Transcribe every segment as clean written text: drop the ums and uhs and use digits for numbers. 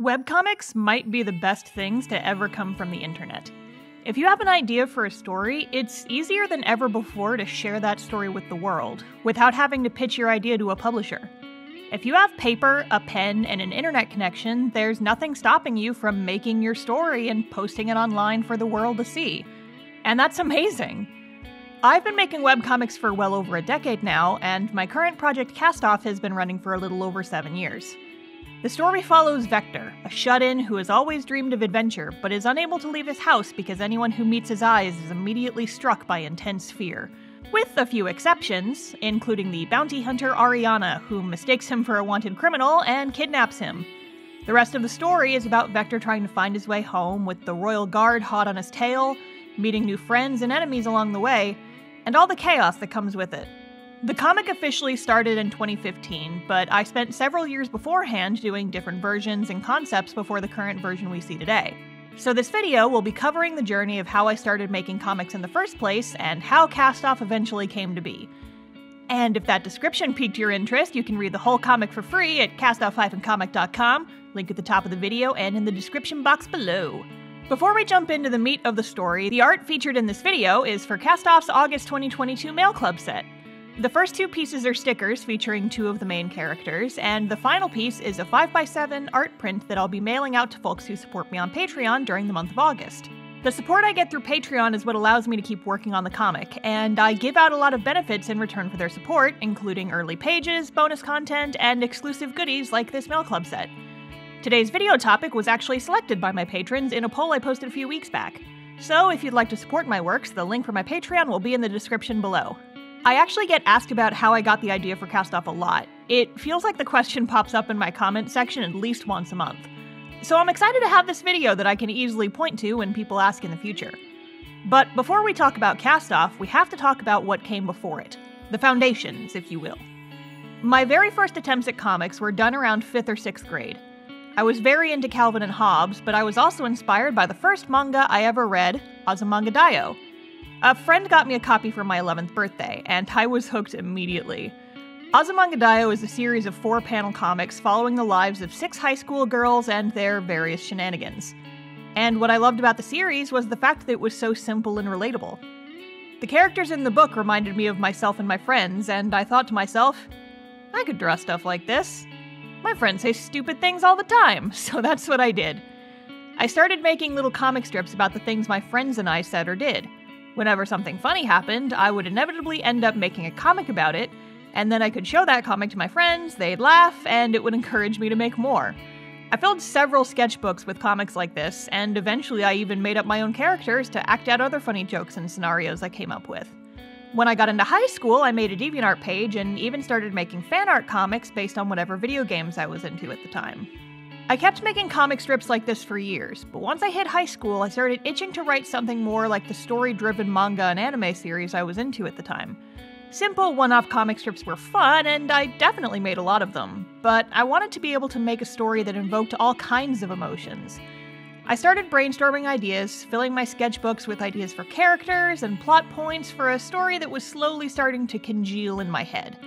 Webcomics might be the best things to ever come from the internet. If you have an idea for a story, it's easier than ever before to share that story with the world, without having to pitch your idea to a publisher. If you have paper, a pen, and an internet connection, there's nothing stopping you from making your story and posting it online for the world to see. And that's amazing! I've been making webcomics for well over a decade now, and my current project Castoff has been running for a little over 7 years. The story follows Vector, a shut-in who has always dreamed of adventure, but is unable to leave his house because anyone who meets his eyes is immediately struck by intense fear. With a few exceptions, including the bounty hunter Ariana, who mistakes him for a wanted criminal and kidnaps him. The rest of the story is about Vector trying to find his way home, with the Royal Guard hot on his tail, meeting new friends and enemies along the way, and all the chaos that comes with it. The comic officially started in 2015, but I spent several years beforehand doing different versions and concepts before the current version we see today. So this video will be covering the journey of how I started making comics in the first place, and how Castoff eventually came to be. And if that description piqued your interest, you can read the whole comic for free at castoff-comic.com, link at the top of the video and in the description box below. Before we jump into the meat of the story, the art featured in this video is for Castoff's August 2022 Mail Club set. The first two pieces are stickers featuring two of the main characters, and the final piece is a 5x7 art print that I'll be mailing out to folks who support me on Patreon during the month of August. The support I get through Patreon is what allows me to keep working on the comic, and I give out a lot of benefits in return for their support, including early pages, bonus content, and exclusive goodies like this Mail Club set. Today's video topic was actually selected by my patrons in a poll I posted a few weeks back. So if you'd like to support my works, the link for my Patreon will be in the description below. I actually get asked about how I got the idea for Castoff a lot. It feels like the question pops up in my comment section at least once a month. So I'm excited to have this video that I can easily point to when people ask in the future. But before we talk about Castoff, we have to talk about what came before it. The foundations, if you will. My very first attempts at comics were done around 5th or 6th grade. I was very into Calvin and Hobbes, but I was also inspired by the first manga I ever read, Azumanga Daioh. A friend got me a copy for my 11th birthday, and I was hooked immediately. Azumanga Daioh is a series of 4-panel comics following the lives of 6 high school girls and their various shenanigans. And what I loved about the series was the fact that it was so simple and relatable. The characters in the book reminded me of myself and my friends, and I thought to myself, I could draw stuff like this. My friends say stupid things all the time, so that's what I did. I started making little comic strips about the things my friends and I said or did. Whenever something funny happened, I would inevitably end up making a comic about it, and then I could show that comic to my friends, they'd laugh, and it would encourage me to make more. I filled several sketchbooks with comics like this, and eventually I even made up my own characters to act out other funny jokes and scenarios I came up with. When I got into high school, I made a DeviantArt page and even started making fan art comics based on whatever video games I was into at the time. I kept making comic strips like this for years, but once I hit high school, I started itching to write something more like the story-driven manga and anime series I was into at the time. Simple one-off comic strips were fun, and I definitely made a lot of them, but I wanted to be able to make a story that invoked all kinds of emotions. I started brainstorming ideas, filling my sketchbooks with ideas for characters and plot points for a story that was slowly starting to congeal in my head.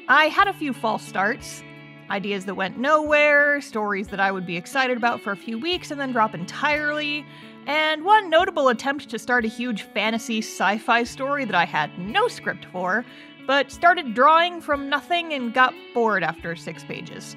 I had a few false starts. Ideas that went nowhere, stories that I would be excited about for a few weeks and then drop entirely, and one notable attempt to start a huge fantasy sci-fi story that I had no script for, but started drawing from nothing and got bored after 6 pages.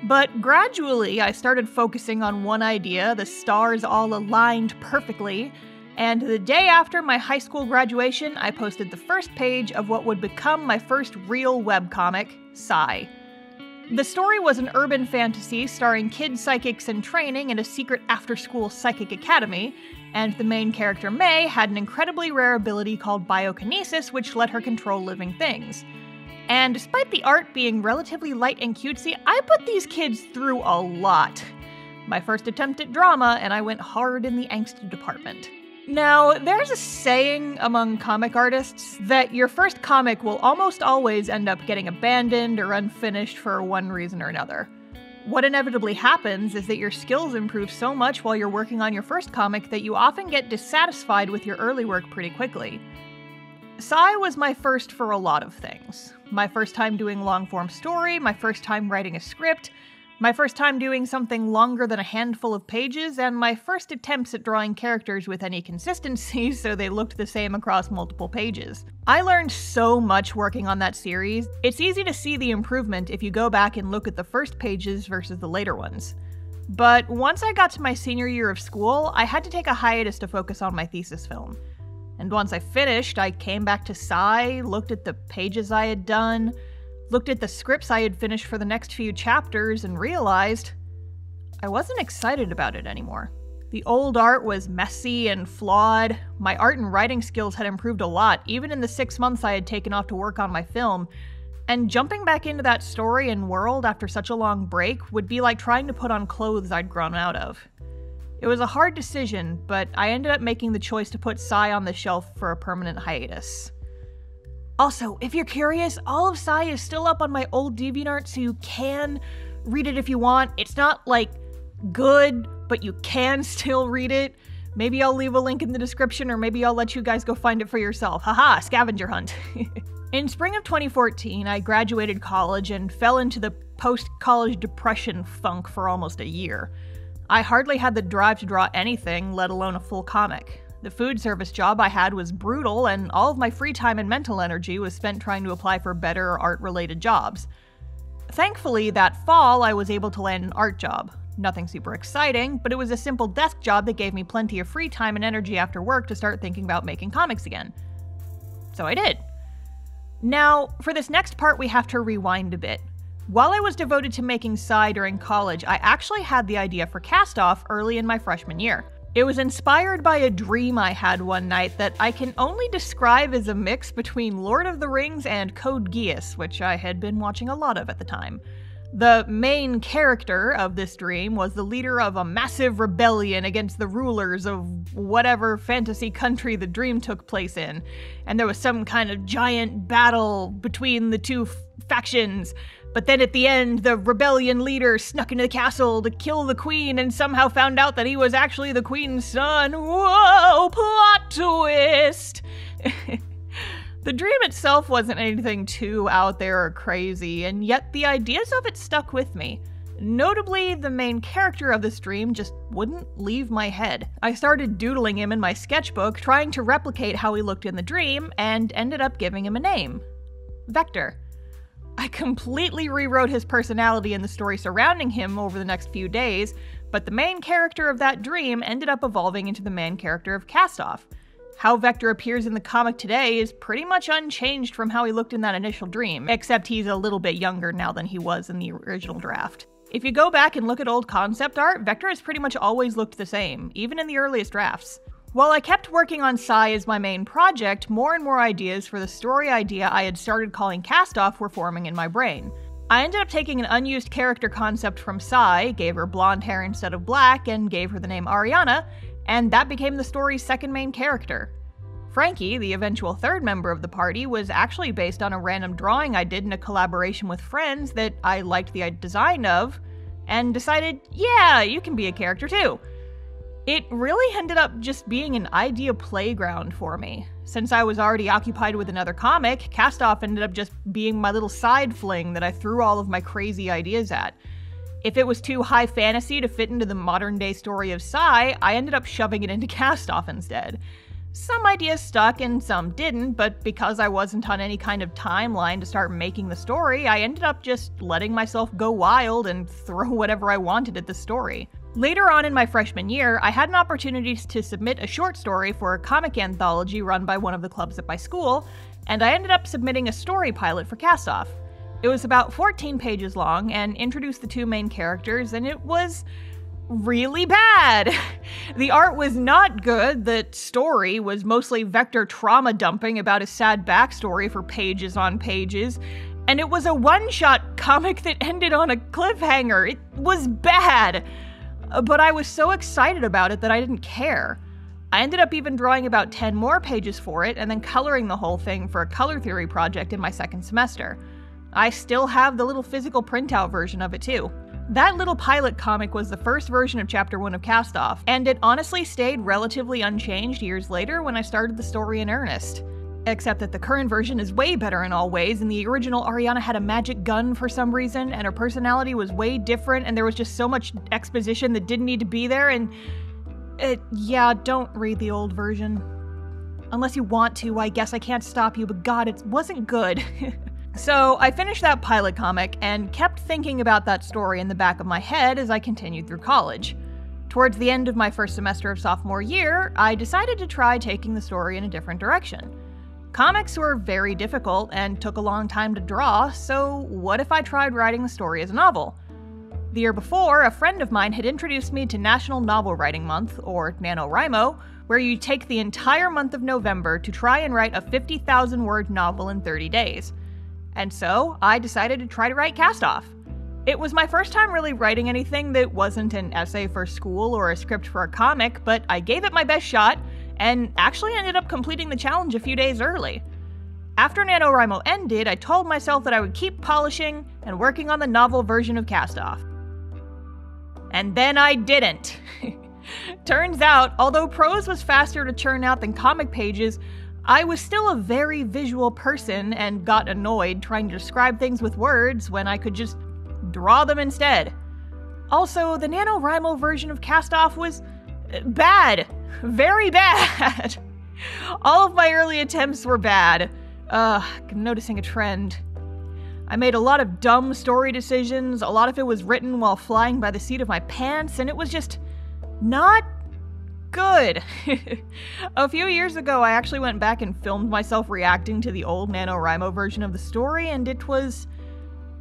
But gradually, I started focusing on one idea, the stars all aligned perfectly, and the day after my high school graduation, I posted the first page of what would become my first real webcomic, Psy. The story was an urban fantasy starring kid psychics in training in a secret after-school psychic academy, and the main character May had an incredibly rare ability called biokinesis which let her control living things. And despite the art being relatively light and cutesy, I put these kids through a lot. My first attempt at drama, and I went hard in the angst department. Now, there's a saying among comic artists that your first comic will almost always end up getting abandoned or unfinished for one reason or another. What inevitably happens is that your skills improve so much while you're working on your first comic that you often get dissatisfied with your early work pretty quickly. Psy was my first for a lot of things. My first time doing long-form story, my first time writing a script, My first time doing something longer than a handful of pages, and my first attempts at drawing characters with any consistency so they looked the same across multiple pages. I learned so much working on that series. It's easy to see the improvement if you go back and look at the first pages versus the later ones. But once I got to my senior year of school, I had to take a hiatus to focus on my thesis film. And once I finished, I came back to Psy, looked at the pages I had done, looked at the scripts I had finished for the next few chapters, and realized I wasn't excited about it anymore. The old art was messy and flawed. My art and writing skills had improved a lot, even in the 6 months I had taken off to work on my film, and jumping back into that story and world after such a long break would be like trying to put on clothes I'd grown out of. It was a hard decision, but I ended up making the choice to put Psy on the shelf for a permanent hiatus. Also, if you're curious, all of Psy is still up on my old DeviantArt, so you can read it if you want. It's not, like, good, but you can still read it. Maybe I'll leave a link in the description, or maybe I'll let you guys go find it for yourself. Haha, scavenger hunt. In spring of 2014, I graduated college and fell into the post-college depression funk for almost a year. I hardly had the drive to draw anything, let alone a full comic. The food service job I had was brutal, and all of my free time and mental energy was spent trying to apply for better art-related jobs. Thankfully, that fall, I was able to land an art job. Nothing super exciting, but it was a simple desk job that gave me plenty of free time and energy after work to start thinking about making comics again. So I did. Now, for this next part, we have to rewind a bit. While I was devoted to making Psy during college, I actually had the idea for Cast Off early in my freshman year. It was inspired by a dream I had one night that I can only describe as a mix between Lord of the Rings and Code Geass, which I had been watching a lot of at the time. The main character of this dream was the leader of a massive rebellion against the rulers of whatever fantasy country the dream took place in, and there was some kind of giant battle between the two factions. But then at the end, the rebellion leader snuck into the castle to kill the queen and somehow found out that he was actually the queen's son. Whoa, plot twist! The dream itself wasn't anything too out there or crazy, and yet the ideas of it stuck with me. Notably, the main character of this dream just wouldn't leave my head. I started doodling him in my sketchbook, trying to replicate how he looked in the dream, and ended up giving him a name. Vector. I completely rewrote his personality and the story surrounding him over the next few days, but the main character of that dream ended up evolving into the main character of Cast Off. How Vector appears in the comic today is pretty much unchanged from how he looked in that initial dream, except he's a little bit younger now than he was in the original draft. If you go back and look at old concept art, Vector has pretty much always looked the same, even in the earliest drafts. While I kept working on Psy as my main project, more and more ideas for the story idea I had started calling Cast Off were forming in my brain. I ended up taking an unused character concept from Psy, gave her blonde hair instead of black, and gave her the name Ariana, and that became the story's second main character. Frankie, the eventual third member of the party, was actually based on a random drawing I did in a collaboration with friends that I liked the design of, and decided, yeah, you can be a character too. It really ended up just being an idea playground for me. Since I was already occupied with another comic, Cast Off ended up just being my little side fling that I threw all of my crazy ideas at. If it was too high fantasy to fit into the modern day story of Psy, I ended up shoving it into Cast Off instead. Some ideas stuck and some didn't, but because I wasn't on any kind of timeline to start making the story, I ended up just letting myself go wild and throw whatever I wanted at the story. Later on in my freshman year, I had an opportunity to submit a short story for a comic anthology run by one of the clubs at my school, and I ended up submitting a story pilot for Cast Off. It was about 14 pages long and introduced the two main characters, and it was really bad. The art was not good, the story was mostly Vector trauma dumping about his sad backstory for pages on pages, and it was a one-shot comic that ended on a cliffhanger. It was bad. But I was so excited about it that I didn't care. I ended up even drawing about 10 more pages for it and then coloring the whole thing for a color theory project in my second semester. I still have the little physical printout version of it too. That little pilot comic was the first version of Chapter 1 of Cast Off, and it honestly stayed relatively unchanged years later when I started the story in earnest. Except that the current version is way better in all ways, and the original Ariana had a magic gun for some reason, and her personality was way different, and there was just so much exposition that didn't need to be there, and... yeah, don't read the old version. Unless you want to, I guess I can't stop you, but God, it wasn't good. So, I finished that pilot comic, and kept thinking about that story in the back of my head as I continued through college. Towards the end of my first semester of sophomore year, I decided to try taking the story in a different direction. Comics were very difficult and took a long time to draw, so what if I tried writing the story as a novel? The year before, a friend of mine had introduced me to National Novel Writing Month, or NaNoWriMo, where you take the entire month of November to try and write a 50,000-word novel in 30 days. And so, I decided to try to write Cast Off. It was my first time really writing anything that wasn't an essay for school or a script for a comic, but I gave it my best shot, and actually ended up completing the challenge a few days early. After NaNoWriMo ended, I told myself that I would keep polishing and working on the novel version of Cast Off. And then I didn't. Turns out, although prose was faster to churn out than comic pages, I was still a very visual person and got annoyed trying to describe things with words when I could just draw them instead. Also, the NaNoWriMo version of Cast Off was bad. Very bad. All of my early attempts were bad. I'm noticing a trend. I made a lot of dumb story decisions, a lot of it was written while flying by the seat of my pants, and it was just not good. A few years ago, I actually went back and filmed myself reacting to the old NaNoWriMo version of the story, and it was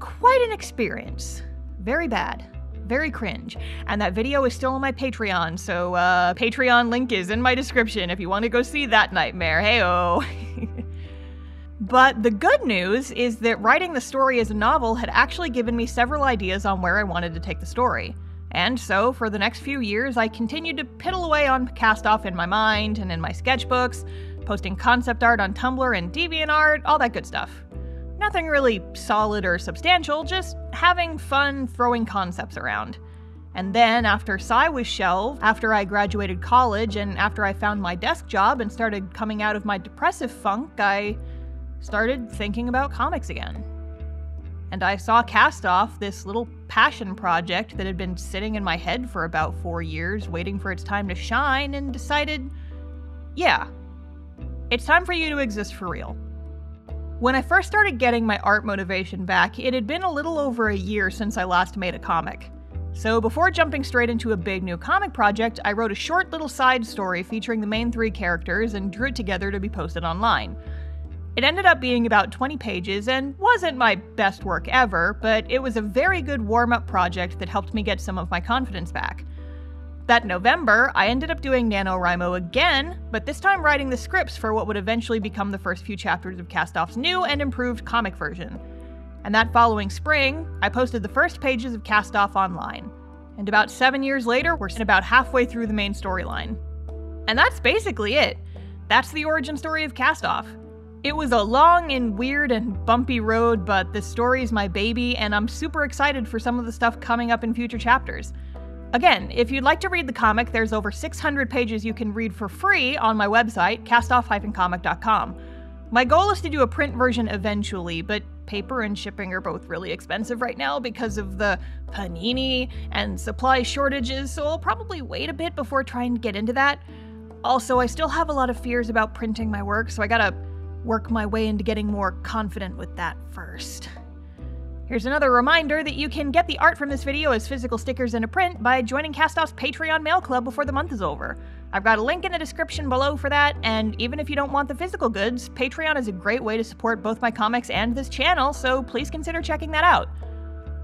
quite an experience. Very bad. Very cringe. And that video is still on my Patreon, so Patreon link is in my description if you want to go see that nightmare. Hey-oh. But the good news is that writing the story as a novel had actually given me several ideas on where I wanted to take the story. And so, for the next few years, I continued to piddle away on Cast Off in my mind and in my sketchbooks, posting concept art on Tumblr and DeviantArt, all that good stuff. Nothing really solid or substantial, just having fun throwing concepts around. And then, after Psy was shelved, after I graduated college, and after I found my desk job and started coming out of my depressive funk, I started thinking about comics again. And I saw Cast Off, this little passion project that had been sitting in my head for about 4 years, waiting for its time to shine, and decided, yeah, it's time for you to exist for real. When I first started getting my art motivation back, it had been a little over a year since I last made a comic. So before jumping straight into a big new comic project, I wrote a short little side story featuring the main 3 characters and drew it together to be posted online. It ended up being about 20 pages and wasn't my best work ever, but it was a very good warm-up project that helped me get some of my confidence back. That November, I ended up doing NaNoWriMo again, but this time writing the scripts for what would eventually become the first few chapters of Cast Off's new and improved comic version. And that following spring, I posted the first pages of Cast Off online. And about 7 years later, we're about halfway through the main storyline. And that's basically it. That's the origin story of Cast Off. It was a long and weird and bumpy road, but this story is my baby, and I'm super excited for some of the stuff coming up in future chapters. Again, if you'd like to read the comic, there's over 600 pages you can read for free on my website, castoff-comic.com. My goal is to do a print version eventually, but paper and shipping are both really expensive right now because of the panini and supply shortages, so I'll probably wait a bit before trying to get into that. Also, I still have a lot of fears about printing my work, so I gotta work my way into getting more confident with that first. Here's another reminder that you can get the art from this video as physical stickers in a print by joining Cast Off's Patreon mail club before the month is over. I've got a link in the description below for that, and even if you don't want the physical goods, Patreon is a great way to support both my comics and this channel, so please consider checking that out.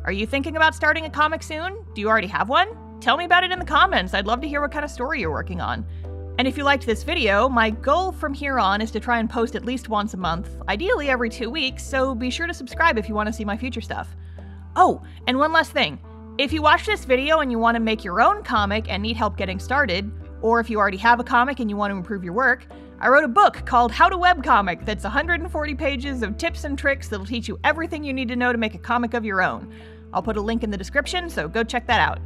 Are you thinking about starting a comic soon? Do you already have one? Tell me about it in the comments, I'd love to hear what kind of story you're working on. And if you liked this video, my goal from here on is to try and post at least once a month, ideally every 2 weeks, so be sure to subscribe if you want to see my future stuff. Oh, and one last thing. If you watch this video and you want to make your own comic and need help getting started, or if you already have a comic and you want to improve your work, I wrote a book called How to Webcomic that's 140 pages of tips and tricks that'll teach you everything you need to know to make a comic of your own. I'll put a link in the description, so go check that out.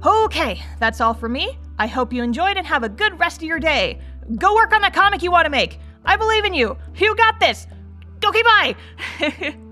Okay, that's all from me. I hope you enjoyed and have a good rest of your day. Go work on that comic you want to make. I believe in you. You got this. Okay, bye.